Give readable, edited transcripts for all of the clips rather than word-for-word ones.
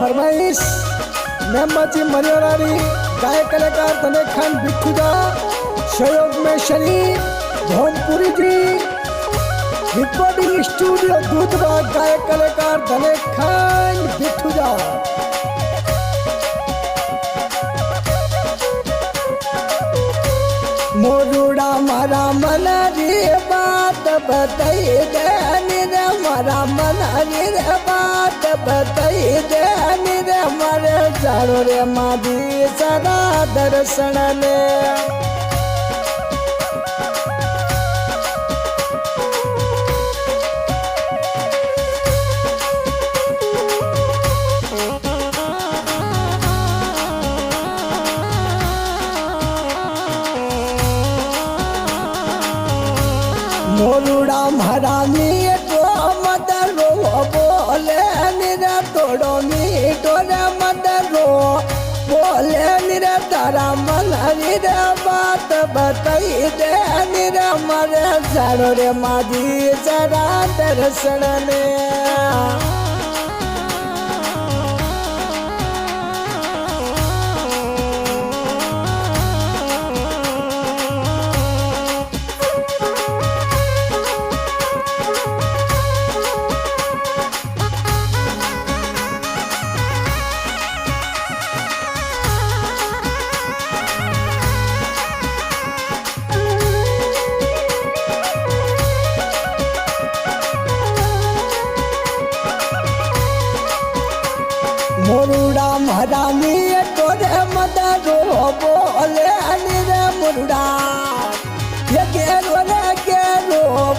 फरमाइश मेमबाजी मरियारी गायक कलाकार धनेक खान बिट्ठूदा सहयोग में शनि धोमपुरी जी रिकॉर्डिंग स्टूडियो दूधबाग गायक कलाकार धनेक खान बिट्ठूदा मोरूड़ा मारा मन रे बात बताई दे रे मारा मन रे बात बताई दे रे मारे जाड़ो रे मादी सदा दर्शन ले मोरूड़ा महारानी तो मदरो बोले निरा तोड़ो मीठो रे मदरो बोले निरा तारा मन निरा बात बताई दे निरा मरे जाड़ो रे मादी जरा दर्शन ने मोरूड़ा महारानी तोरे मदरो बोले रे मोरूड़ा ये गेरो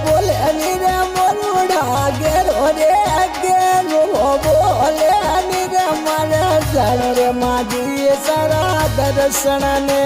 बोले रे मोरूड़ा गेरो बोले रे मारे जाड़ो रे मादी सारा दर्शन ने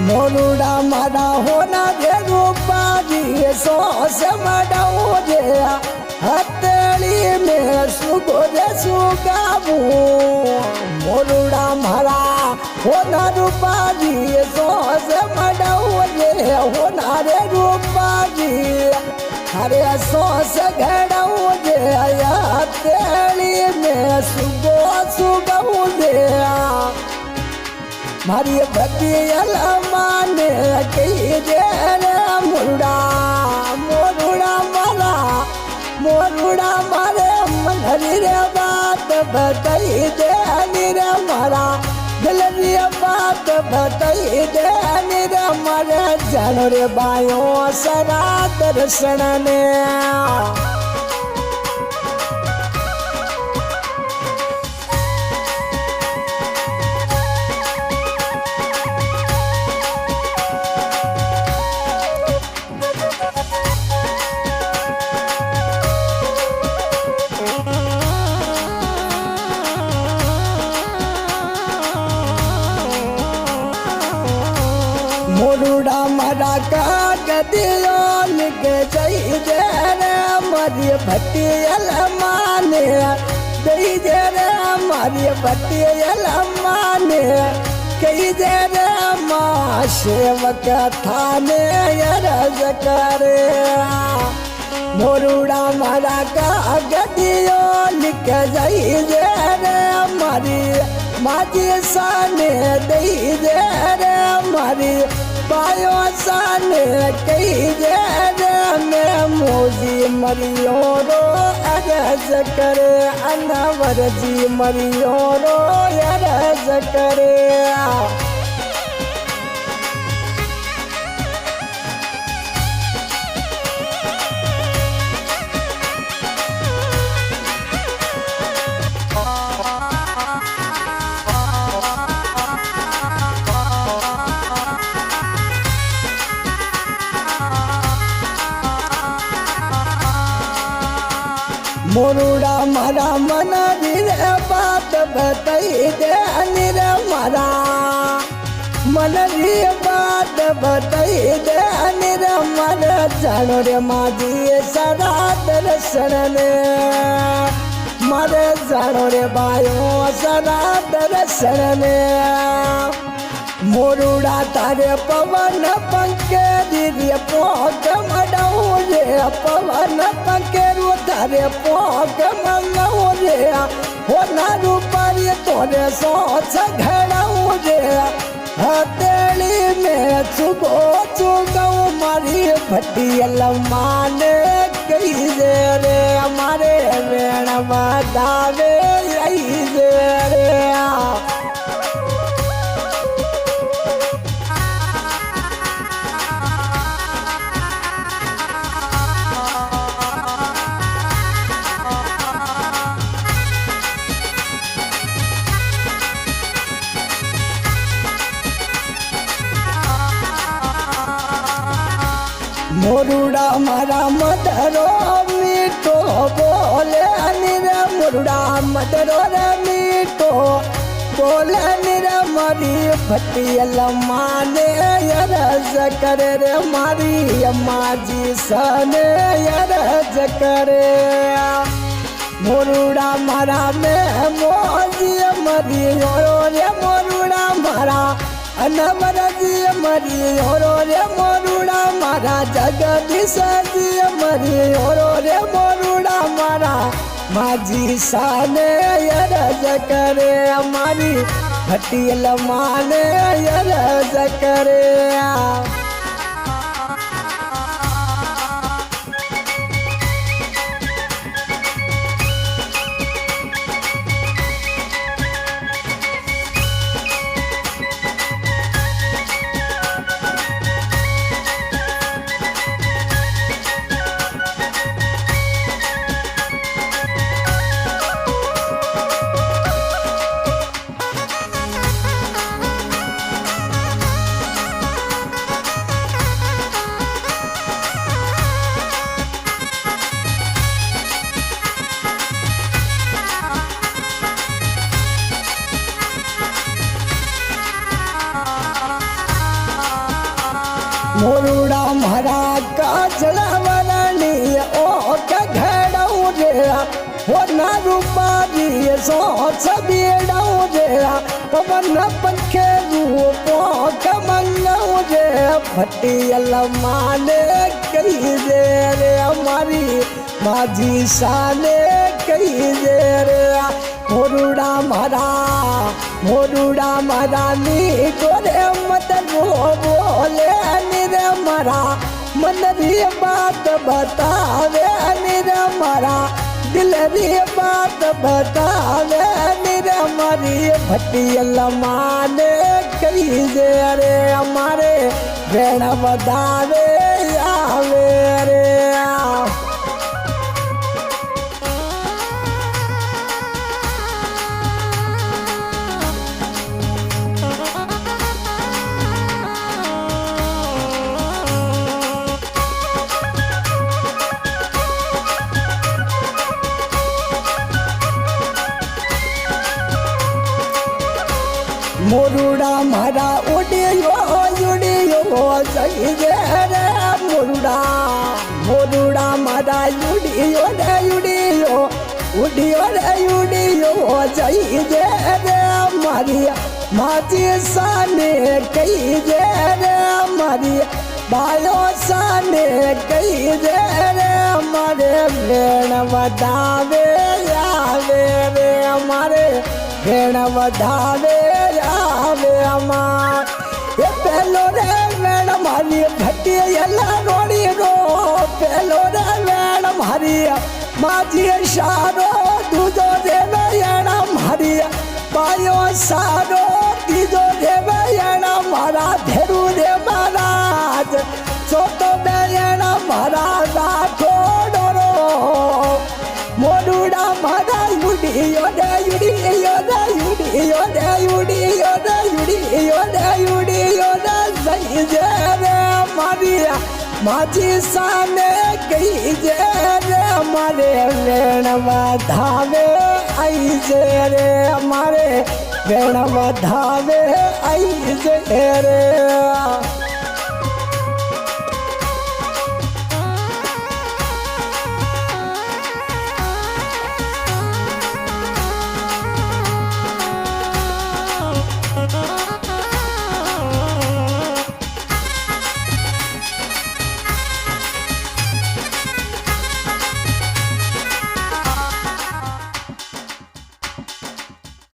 मोरूड़ा मारा होना रे रूपारी सो से मडाऊ रे हथेली में सुगो रे सुगाबू मोरूड़ा मारा होना रूपारी सो से मडाऊ रे होना रे रूपारी अरे सो से घड़ाऊ रे हथेली में सुगो सुगाबू रे मारी भतियल माने कही दे रे मोरूड़ा मारे मनरी रे बात बताई दे रे मारा दिल रे बात बताई दे रे मारे जानो रे बायो सरा दर्शन ने मोरूड़ा मारा का गदियो लिख जाई दे रे मारी भटियल माने दई दे रे मारी भटियल माने कही दे रे माँ सेवक थाने रज करे मोरूड़ा मारा का गदियो लिख जाई दे रे मारी माजी साने दई दे रे मारी पायो साने कही दे रे मैं मोजी मरियो रो अरज करे अनवर जी मरियो रो अरज करे मोरूड़ा मारा मना रे बात बताई दे रे मारा मन री बात बताई दे रे मारे जानो रे माझी सदा दर्शन ने मारे जानो रे बायो सदा दर्शन ने मोरुड़ा तारे पवन पंखे दीदी पोक मडाऊ रे पवन पंखे रू तारे पोक मंगाऊ रे हो ना रूपारी तोरे सोच घड़ाऊ रे हथेली में चुगो चुगाऊ मारी भटियल माने कही रे हमारे वेण बदावे यही रे मोरुड़ा मारा मदरो मीठो बोले रे मोरुड़ा मदरो रे मीठो बोले रे मारी भटियल माने रज करे रे मारी अम्मा जी सने रज करे मोरुड़ा मारा में मोजी मरी रे मोरुड़ा मारा अनवर जी मरी रे मोरुड़ा मारा जगदीश जी मरी रे मोरुड़ा मारा माझी साने रज करे हमारी भटियल माने रज करे मोरुड़ा मारा काजल वरणी ओ घड़ऊ रे हो ना रूपारी सोच बीड़ऊ रे पवन पंखे रूपो कमंगऊ रे भटियल माने कही रे हमारी माझी साने कही रे मोरुड़ा मारा नी गोरे मत रो बोले रे मारा मन री बात बतावे रे मारा दिल री बात बतावे रे मारी भटियल माने कही रे हमारे वेण बदावे आवे रे मोरुड़ा मारा उड़ियो सही रे मोरुड़ा मारा उड़ियो सही रे मारिया माची साने कही रे मारिया बायो साने कही रे हमारे वेण बदावे आवे रे हमारे वेण बदावे आवे अमार ये पहलो रे वेण मारी भटियल रोड़ी रो पहलो रे वेण मारी माझी शारो दूजो रे वेण मारी बायो सारो तीजो रे वेण मारा धेरू रे महाराज छोटो वेण मारा राठोड़ो मोरुड़ा मारा युडियो मारिया माझी साने कही रे हमारे वेण बधावे आई रे हमारे વેણ વધાવે આઈ જે રે